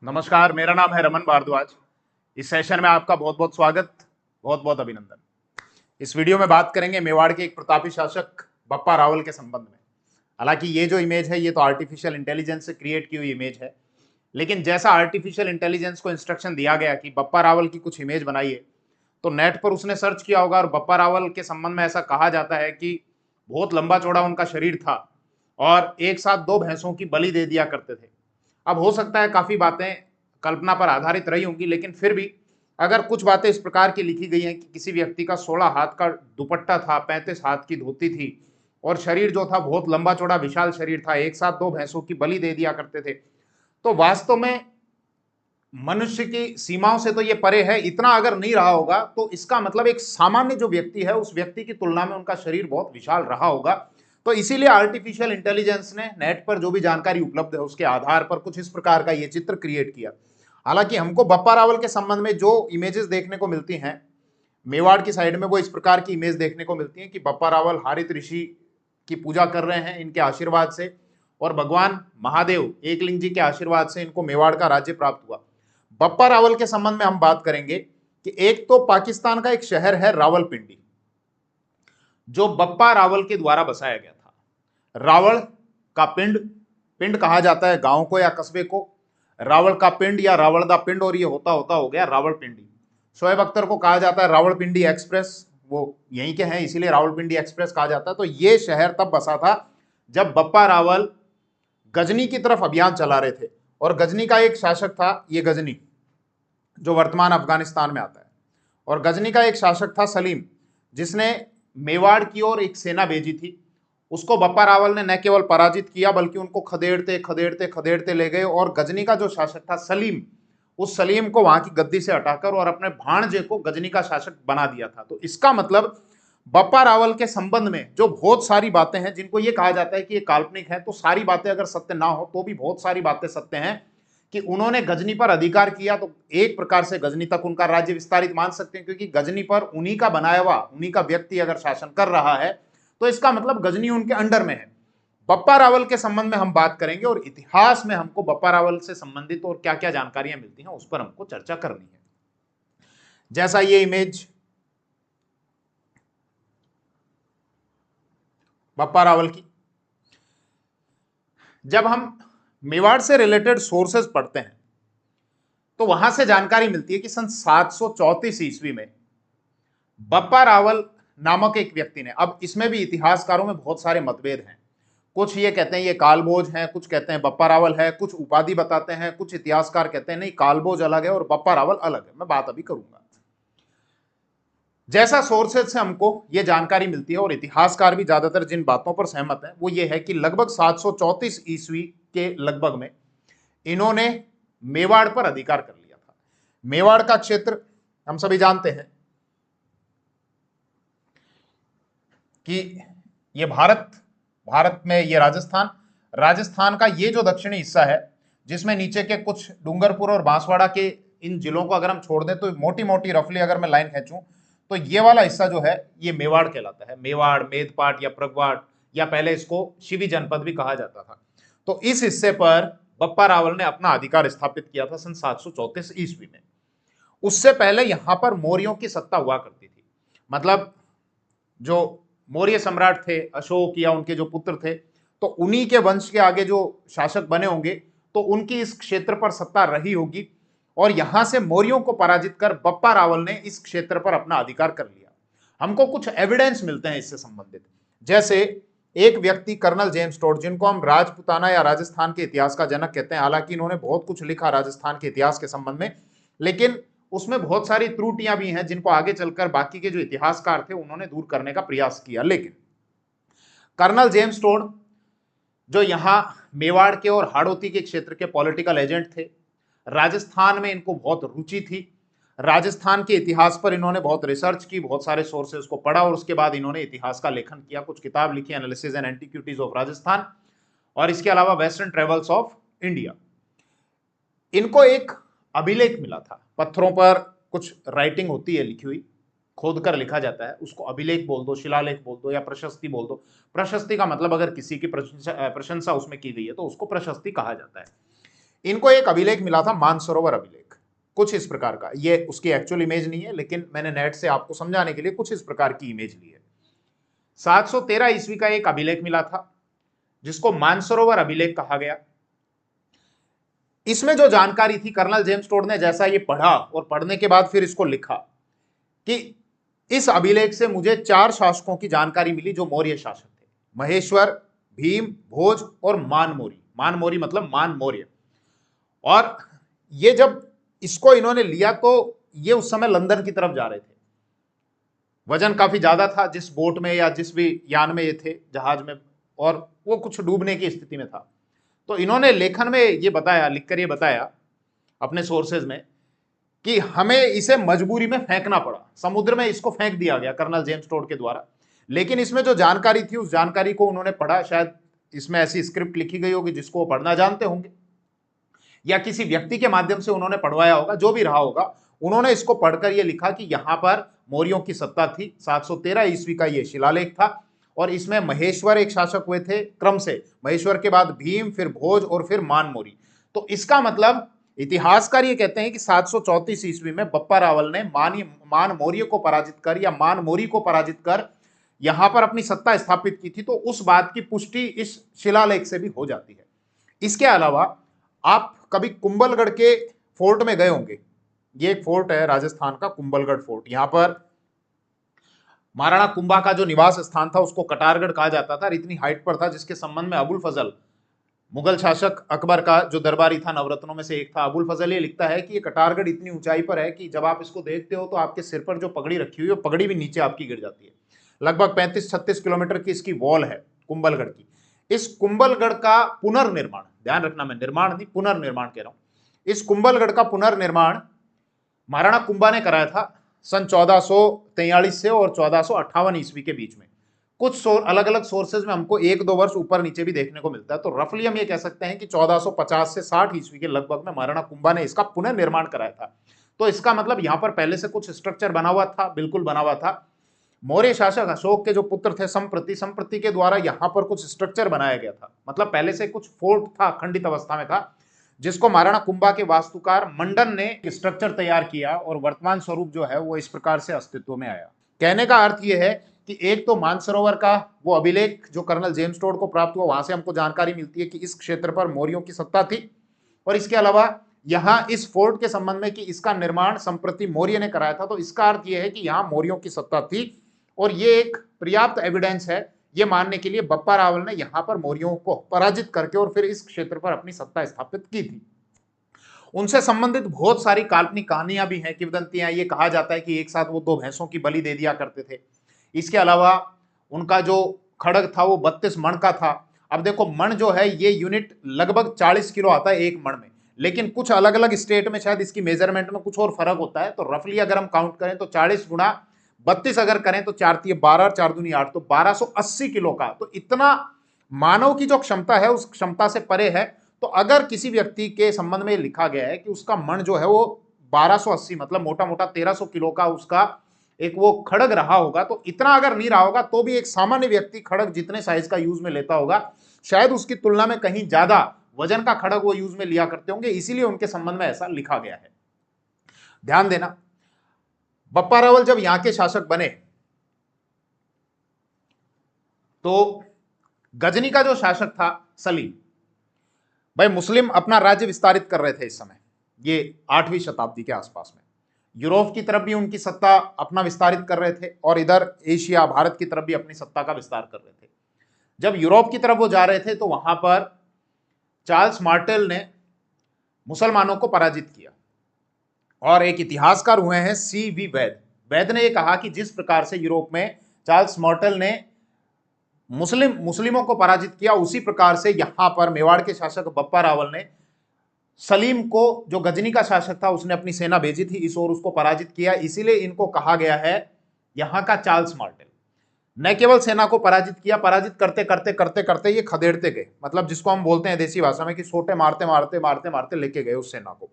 नमस्कार, मेरा नाम है रमन भारद्वाज। इस सेशन में आपका बहुत बहुत स्वागत, बहुत बहुत अभिनंदन। इस वीडियो में बात करेंगे मेवाड़ के एक प्रतापी शासक बप्पा रावल के संबंध में। हालांकि ये जो इमेज है ये तो आर्टिफिशियल इंटेलिजेंस से क्रिएट की हुई इमेज है, लेकिन जैसा आर्टिफिशियल इंटेलिजेंस को इंस्ट्रक्शन दिया गया कि बप्पा रावल की कुछ इमेज बनाइए, तो नेट पर उसने सर्च किया होगा और बप्पा रावल के संबंध में ऐसा कहा जाता है कि बहुत लंबा चौड़ा उनका शरीर था और एक साथ दो भैंसों की बलि दे दिया करते थे। अब हो सकता है काफी बातें कल्पना पर आधारित रही होंगी, लेकिन फिर भी अगर कुछ बातें इस प्रकार की लिखी गई हैं कि किसी व्यक्ति का 16 हाथ का दुपट्टा था, 35 हाथ की धोती थी और शरीर जो था बहुत लंबा चौड़ा विशाल शरीर था, एक साथ दो भैंसों की बलि दे दिया करते थे, तो वास्तव में मनुष्य की सीमाओं से तो ये परे है। इतना अगर नहीं रहा होगा तो इसका मतलब एक सामान्य जो व्यक्ति है उस व्यक्ति की तुलना में उनका शरीर बहुत विशाल रहा होगा। तो इसीलिए आर्टिफिशियल इंटेलिजेंस ने नेट पर जो भी जानकारी उपलब्ध है उसके आधार पर कुछ इस प्रकार का ये चित्र क्रिएट किया। हालांकि हमको बप्पा रावल के संबंध में जो इमेजेस देखने को मिलती हैं मेवाड़ की साइड में, वो इस प्रकार की इमेज देखने को मिलती है कि बप्पा रावल हारित ऋषि की पूजा कर रहे हैं इनके आशीर्वाद से, और भगवान महादेव एकलिंग जी के आशीर्वाद से इनको मेवाड़ का राज्य प्राप्त हुआ। बप्पा रावल के संबंध में हम बात करेंगे कि एक तो पाकिस्तान का एक शहर है रावलपिंडी, जो बप्पा रावल के द्वारा बसाया गया था। रावल का पिंड, पिंड कहा जाता है गांव को या कस्बे को, रावल का पिंड या रावल दा पिंड, और ये होता होता हो गया रावलपिंडी। शोएब अख्तर को कहा जाता है रावलपिंडी एक्सप्रेस, वो यहीं के हैं इसीलिए रावलपिंडी एक्सप्रेस कहा जाता है। तो ये शहर तब बसा था जब बप्पा रावल गजनी की तरफ अभियान चला रहे थे, और गजनी का एक शासक था ये गजनी, जो वर्तमान अफगानिस्तान में आता है। और गजनी का एक शासक था सलीम, जिसने मेवाड़ की ओर एक सेना भेजी थी। उसको बप्पा रावल ने न केवल पराजित किया बल्कि उनको खदेड़ते खदेड़ते खदेड़ते ले गए, और गजनी का जो शासक था सलीम, उस सलीम को वहां की गद्दी से हटाकर और अपने भाणजे को गजनी का शासक बना दिया था। तो इसका मतलब बप्पा रावल के संबंध में जो बहुत सारी बातें हैं जिनको ये कहा जाता है कि ये काल्पनिक है, तो सारी बातें अगर सत्य ना हो तो भी बहुत सारी बातें सत्य हैं कि उन्होंने गजनी पर अधिकार किया। तो एक प्रकार से गजनी तक उनका राज्य विस्तारित मान सकते हैं, क्योंकि गजनी पर उन्हीं का बनाया हुआ उन्हीं का व्यक्ति अगर शासन कर रहा है तो इसका मतलब गजनी उनके अंडर में है। बप्पा रावल के संबंध में हम बात करेंगे और इतिहास में हमको बप्पा रावल से संबंधित और क्या क्या जानकारियां मिलती हैं उस पर हमको चर्चा करनी है। जैसा ये इमेज बप्पा रावल की, जब हम मेवाड़ से रिलेटेड सोर्सेज पढ़ते हैं तो वहां से जानकारी मिलती है कि सन 734 ईस्वी में बप्पा रावल नामक एक व्यक्ति ने, अब इसमें भी इतिहासकारों में बहुत सारे मतभेद हैं, कुछ ये कहते हैं ये कालबोज हैं, कुछ कहते हैं बप्पा रावल है, कुछ उपाधि बताते हैं, कुछ इतिहासकार कहते हैं नहीं कालबोज अलग है और बप्पा रावल अलग है। मैं बात अभी करूंगा। जैसा सोर्सेज से हमको ये जानकारी मिलती है और इतिहासकार भी ज्यादातर जिन बातों पर सहमत हैं वो ये है कि लगभग 734 ईस्वी के लगभग में इन्होंने मेवाड़ पर अधिकार कर लिया था। मेवाड़ का क्षेत्र हम सभी जानते हैं कि ये भारत में ये राजस्थान, राजस्थान का ये जो दक्षिणी हिस्सा है जिसमें नीचे के कुछ डूंगरपुर और बांसवाड़ा के इन जिलों को अगर हम छोड़ दें तो मोटी मोटी रफली अगर मैं लाइन खींचूं तो ये वाला हिस्सा जो है ये मेवाड़ कहलाता है। मेवाड़, मेदपाट या प्रगवाड़, या पहले इसको शिवी जनपद भी कहा जाता था। तो इस हिस्से पर बप्पा रावल ने अपना अधिकार स्थापित किया था सन 734 ईस्वी में। उससे पहले यहां पर मौर्यों की सत्ता हुआ करती थी, मतलब जो मौर्य सम्राट थे अशोक या उनके जो पुत्र थे, तो उन्हीं के वंश के आगे जो शासक बने होंगे तो उनकी इस क्षेत्र पर सत्ता रही होगी, और यहां से मौर्यों को पराजित कर बप्पा रावल ने इस क्षेत्र पर अपना अधिकार कर लिया। हमको कुछ एविडेंस मिलते हैं इससे संबंधित, जैसे एक व्यक्ति कर्नल जेम्स टोड, जिनको हम राजपुताना या राजस्थान के इतिहास का जनक कहते हैं। हालांकि इन्होंने बहुत कुछ लिखा राजस्थान के इतिहास के संबंध में, लेकिन उसमें बहुत सारी त्रुटियां भी हैं जिनको आगे चलकर बाकी के जो इतिहासकार थे उन्होंने दूर करने का प्रयास किया। लेकिन कर्नल जेम्स टोड जो यहां मेवाड़ के और हाड़ौती के क्षेत्र के पॉलिटिकल एजेंट थे, राजस्थान में इनको बहुत रुचि थी, राजस्थान के इतिहास पर इन्होंने बहुत रिसर्च की, बहुत सारे सोर्सेज को पढ़ा और उसके बाद इन्होंने इतिहास का लेखन किया, कुछ किताब लिखी, analysis and antiquities of Rajasthan, और इसके अलावा वेस्टर्न ट्रेवल्स ऑफ इंडिया। इनको एक अभिलेख मिला था, पत्थरों पर कुछ राइटिंग होती है लिखी हुई, खोद कर लिखा जाता है, उसको अभिलेख बोल दो, शिलालेख बोल दो या प्रशस्ति बोल दो। प्रशस्ति का मतलब अगर किसी की प्रशंसा उसमें की गई है तो उसको प्रशस्ति कहा जाता है। इनको एक अभिलेख मिला था, मानसरोवर अभिलेख, कुछ इस प्रकार का। ये उसकी एक्चुअल इमेज नहीं है, लेकिन मैंने नेट से आपको समझाने के लिए कुछ इस प्रकार की इमेज ली है। 713 ईस्वी का एक अभिलेख मिला था जिसको मानसरोवर अभिलेख कहा गया। इसमें जो जानकारी थी, कर्नल जेम्स टोड ने जैसा ये पढ़ा और पढ़ने के बाद फिर इसको लिखा कि इस अभिलेख से मुझे 4 शासकों की जानकारी मिली जो मौर्य शासक थे, महेश्वर, भीम, भोज और मानमोरी। मानमोरी मतलब मान मौर्य। और ये जब इसको इन्होंने लिया तो ये उस समय लंदन की तरफ जा रहे थे। वजन काफी ज्यादा था जिस बोट में या जिस भी यान में ये थे, जहाज में, और वो कुछ डूबने की स्थिति में था। तो इन्होंने लेखन में ये बताया, लिखकर ये बताया अपने सोर्सेज में कि हमें इसे मजबूरी में फेंकना पड़ा, समुद्र में इसको फेंक दिया गया कर्नल जेम्स टोड के द्वारा। लेकिन इसमें जो जानकारी थी उस जानकारी को उन्होंने पढ़ा, शायद इसमें ऐसी स्क्रिप्ट लिखी गई होगी जिसको वो पढ़ना जानते होंगे, या किसी व्यक्ति के माध्यम से उन्होंने पढ़वाया होगा, जो भी रहा होगा। उन्होंने इसको पढ़कर यह लिखा कि यहां पर मौर्यों की सत्ता थी। 713 ईस्वी का यह शिलालेख था और इसमें महेश्वर एक शासक हुए थे क्रम से, महेश्वर के बाद भीम, फिर भोज और फिर मानमोरी। तो इसका मतलब इतिहासकार ये कहते हैं कि 734 ईस्वी में बप्पा रावल ने मान मौर्य को पराजित कर या मान मोरी को पराजित कर यहां पर अपनी सत्ता स्थापित की थी। तो उस बात की पुष्टि इस शिलालेख से भी हो जाती है। इसके अलावा आप कभी कुंभलगढ़ के फोर्ट में गए होंगे। ये एक फोर्ट है राजस्थान का, कुंभलगढ़ फोर्ट। यहां पर महाराणा कुंभा का जो निवास स्थान था उसको कटारगढ़ कहा जाता था और इतनी हाइट पर था जिसके संबंध में अबुल फजल, मुगल शासक अकबर का जो दरबारी था, नवरत्नों में से एक था, अबुल फजल ये लिखता है कि ये कटारगढ़ इतनी ऊंचाई पर है कि जब आप इसको देखते हो तो आपके सिर पर जो पगड़ी रखी हुई है पगड़ी भी नीचे आपकी गिर जाती है। लगभग 35-36 किलोमीटर की इसकी वॉल है कुंभलगढ़ की। इस कुंभलगढ़ का पुनर्निर्माण, ध्यान रखना मैं निर्माण नहीं पुनर्निर्माण कह रहा हूं, इस कुंभलगढ़ का पुनर्निर्माण महाराणा कुंभा ने कराया था सन 1443 से और 1458 ईस्वी के बीच में। कुछ अलग अलग सोर्सेज में हमको 1-2 वर्ष ऊपर नीचे भी देखने को मिलता है। तो रफली हम ये कह सकते हैं कि 1450 से 60 ईस्वी के लगभग में महाराणा कुंभा ने इसका पुनर्निर्माण कराया था। तो इसका मतलब यहां पर पहले से कुछ स्ट्रक्चर बना हुआ था, बिल्कुल बना हुआ था। मौर्य शासक अशोक के जो पुत्र थे संप्रति के द्वारा यहां पर कुछ स्ट्रक्चर बनाया गया था। मतलब पहले से कुछ फोर्ट था, खंडित अवस्था में था, जिसको महाराणा कुंभा के वास्तुकार मंडन ने स्ट्रक्चर तैयार किया और वर्तमान स्वरूप जो है वो इस प्रकार से अस्तित्व में आया। कहने का अर्थ यह है कि एक तो मानसरोवर का वो अभिलेख जो कर्नल जेम्स टोड को प्राप्त हुआ, वहां से हमको जानकारी मिलती है कि इस क्षेत्र पर मौर्यों की सत्ता थी। और इसके अलावा यहाँ इस फोर्ट के संबंध में कि इसका निर्माण संप्रति मौर्य ने कराया था। तो इसका अर्थ यह है कि यहाँ मौर्यों की सत्ता थी और ये एक पर्याप्त एविडेंस है ये मानने के लिए बप्पा रावल ने यहाँ पर मौर्यों को पराजित करके और फिर इस क्षेत्र पर अपनी सत्ता स्थापित की थी। उनसे संबंधित बहुत सारी काल्पनिक कहानियां भी हैं, किंवदंतियां। ये कहा जाता है कि एक साथ वो 2 भैंसों की बलि दे दिया करते थे। इसके अलावा उनका जो खड़ग था वो 32 मण का था। अब देखो मण जो है ये यूनिट लगभग 40 किलो आता है एक मण में, लेकिन कुछ अलग अलग स्टेट में शायद इसकी मेजरमेंट में कुछ और फर्क होता है। तो रफली अगर हम काउंट करें तो 40 गुणा 32 अगर करें तो 4 × 12 4 दूनी 8, तो 1280 किलो का। तो इतना मानव की जो क्षमता है उस क्षमता से परे है। तो अगर किसी व्यक्ति के संबंध में लिखा गया है कि उसका मन जो है वो 1280 मतलब मोटा मोटा 1300 किलो का उसका एक वो खड़ग रहा होगा, तो इतना अगर नहीं रहा होगा तो भी एक सामान्य व्यक्ति खड़ग जितने साइज का यूज में लेता होगा शायद उसकी तुलना में कहीं ज्यादा वजन का खड़ग वो यूज में लिया करते होंगे, इसीलिए उनके संबंध में ऐसा लिखा गया है। ध्यान देना, बप्पा रावल जब यहां के शासक बने तो गजनी का जो शासक था सलीम भाई, मुस्लिम अपना राज्य विस्तारित कर रहे थे इस समय, ये 8वीं शताब्दी के आसपास में। यूरोप की तरफ भी उनकी सत्ता अपना विस्तारित कर रहे थे और इधर एशिया भारत की तरफ भी अपनी सत्ता का विस्तार कर रहे थे। जब यूरोप की तरफ वो जा रहे थे तो वहां पर चार्ल्स मार्टेल ने मुसलमानों को पराजित किया और एक इतिहासकार हुए हैं C.V. वैद ने यह कहा कि जिस प्रकार से यूरोप में चार्ल्स मार्टेल ने मुस्लिमों को पराजित किया उसी प्रकार से यहां पर मेवाड़ के शासक बप्पा रावल ने सलीम को, जो गजनी का शासक था, उसने अपनी सेना भेजी थी इस ओर, उसको पराजित किया। इसीलिए इनको कहा गया है यहां का चार्ल्स मार्टेल। न केवल सेना को पराजित किया, पराजित करते करते करते करते ये खदेड़ते गए, मतलब जिसको हम बोलते हैं देसी भाषा में कि सोटे मारते मारते मारते मारते लेके गए उस सेना को।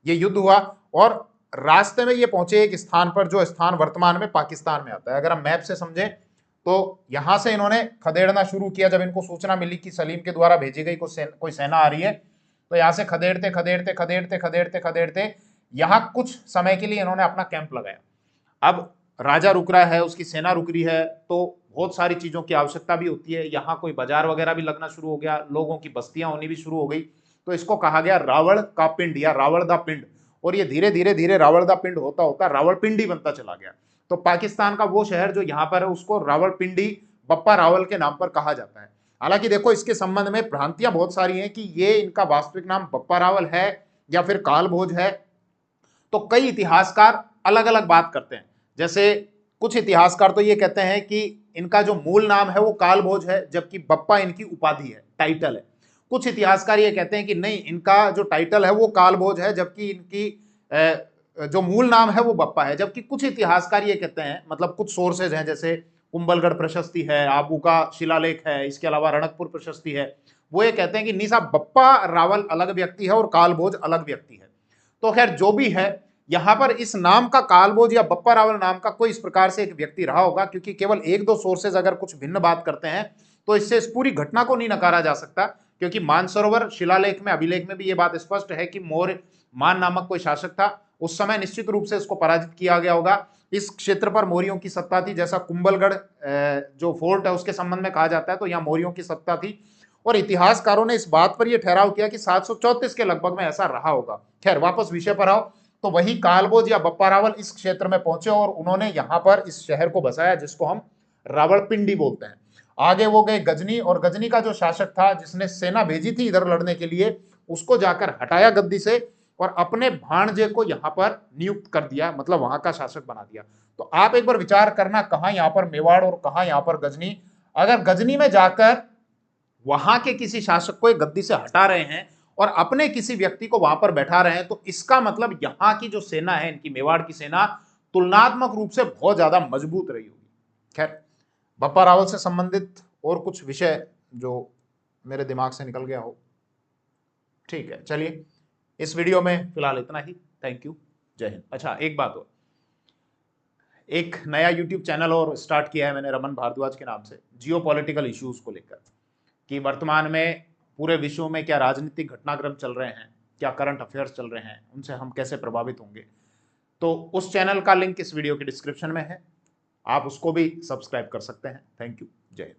ये युद्ध हुआ और रास्ते में ये पहुंचे एक स्थान पर जो स्थान वर्तमान में पाकिस्तान में आता है। अगर हम मैप से समझें तो यहां से इन्होंने खदेड़ना शुरू किया। जब इनको सूचना मिली कि सलीम के द्वारा भेजी गई कोई सेना आ रही है तो यहाँ से खदेड़ते खदेड़ते खदेड़ते खदेड़ते खदेड़ते यहाँ कुछ समय के लिए इन्होंने अपना कैंप लगाया। अब राजा रुक रहा है, उसकी सेना रुक रही है, तो बहुत सारी चीजों की आवश्यकता भी होती है। यहाँ कोई बाजार वगैरह भी लगना शुरू हो गया, लोगों की बस्तियां होनी भी शुरू हो गई। तो इसको कहा गया रावण का पिंड या रावण दा पिंड। और ये धीरे धीरे धीरे रावण दा पिंड होता होता रावलपिंडी बनता चला गया। तो पाकिस्तान का वो शहर जो यहाँ पर है उसको रावलपिंडी बप्पा रावल के नाम पर कहा जाता है। हालांकि देखो इसके संबंध में भ्रांतियां बहुत सारी हैं कि ये इनका वास्तविक नाम बप्पा रावल है या फिर कालभोज है। तो कई इतिहासकार अलग अलग बात करते हैं। जैसे कुछ इतिहासकार तो ये कहते हैं कि इनका जो मूल नाम है वो कालभोज है, जबकि बप्पा इनकी उपाधि है, टाइटल है। कुछ इतिहासकार ये कहते हैं कि नहीं, इनका जो टाइटल है वो कालभोज है, जबकि इनकी जो मूल नाम है वो बप्पा है। जबकि कुछ इतिहासकार ये कहते हैं, मतलब कुछ सोर्सेज हैं, जैसे कुंभलगढ़ प्रशस्ति है, आबू का शिलालेख है, इसके अलावा रणकपुर प्रशस्ति है, वो ये कहते हैं कि नहीं साहब, बप्पा रावल अलग व्यक्ति है और कालभोज अलग व्यक्ति है। तो खैर जो भी है, यहां पर इस नाम का कालभोज या बप्पा रावल नाम का कोई इस प्रकार से एक व्यक्ति रहा होगा, क्योंकि केवल एक दो सोर्सेज अगर कुछ भिन्न बात करते हैं तो इससे इस पूरी घटना को नहीं नकारा जा सकता। क्योंकि मानसरोवर शिलालेख में, अभिलेख में भी ये बात स्पष्ट है कि मौर्य मान नामक कोई शासक था। उस समय निश्चित रूप से इसको पराजित किया गया होगा। इस क्षेत्र पर मौर्यों की सत्ता थी, जैसा कुंभलगढ़ जो फोर्ट है उसके संबंध में कहा जाता है, तो यहाँ मौर्यों की सत्ता थी। और इतिहासकारों ने इस बात पर यह ठहराव किया कि 734 के लगभग में ऐसा रहा होगा। खैर वापस विषय पर आओ, तो वही कालभोज या बप्पा रावल इस क्षेत्र में पहुंचे और उन्होंने यहां पर इस शहर को बसाया, जिसको हम रावलपिंडी बोलते हैं। आगे वो गए गजनी, और गजनी का जो शासक था जिसने सेना भेजी थी इधर लड़ने के लिए, उसको जाकर हटाया गद्दी से और अपने भाणजे को यहां पर नियुक्त कर दिया, मतलब वहां का शासक बना दिया। तो आप एक बार विचार करना, कहां यहां पर मेवाड़ और कहां यहां पर गजनी। अगर गजनी में जाकर वहां के किसी शासक को एक गद्दी से हटा रहे हैं और अपने किसी व्यक्ति को वहां पर बैठा रहे हैं, तो इसका मतलब यहां की जो सेना है, इनकी मेवाड़ की सेना, तुलनात्मक रूप से बहुत ज्यादा मजबूत रही होगी। खैर, बप्पा रावल से संबंधित और कुछ विषय जो मेरे दिमाग से निकल गया हो, ठीक है, चलिए इस वीडियो में फिलहाल इतना ही। थैंक यू, जय हिंद। अच्छा, एक बात और, एक नया यूट्यूब चैनल और स्टार्ट किया है मैंने रमन भारद्वाज के नाम से, जियो पॉलिटिकल इश्यूज को लेकर, कि वर्तमान में पूरे विश्व में क्या राजनीतिक घटनाक्रम चल रहे हैं, क्या करंट अफेयर्स चल रहे हैं, उनसे हम कैसे प्रभावित होंगे। तो उस चैनल का लिंक इस वीडियो के डिस्क्रिप्शन में है, आप उसको भी सब्सक्राइब कर सकते हैं। थैंक यू, जय हिंद।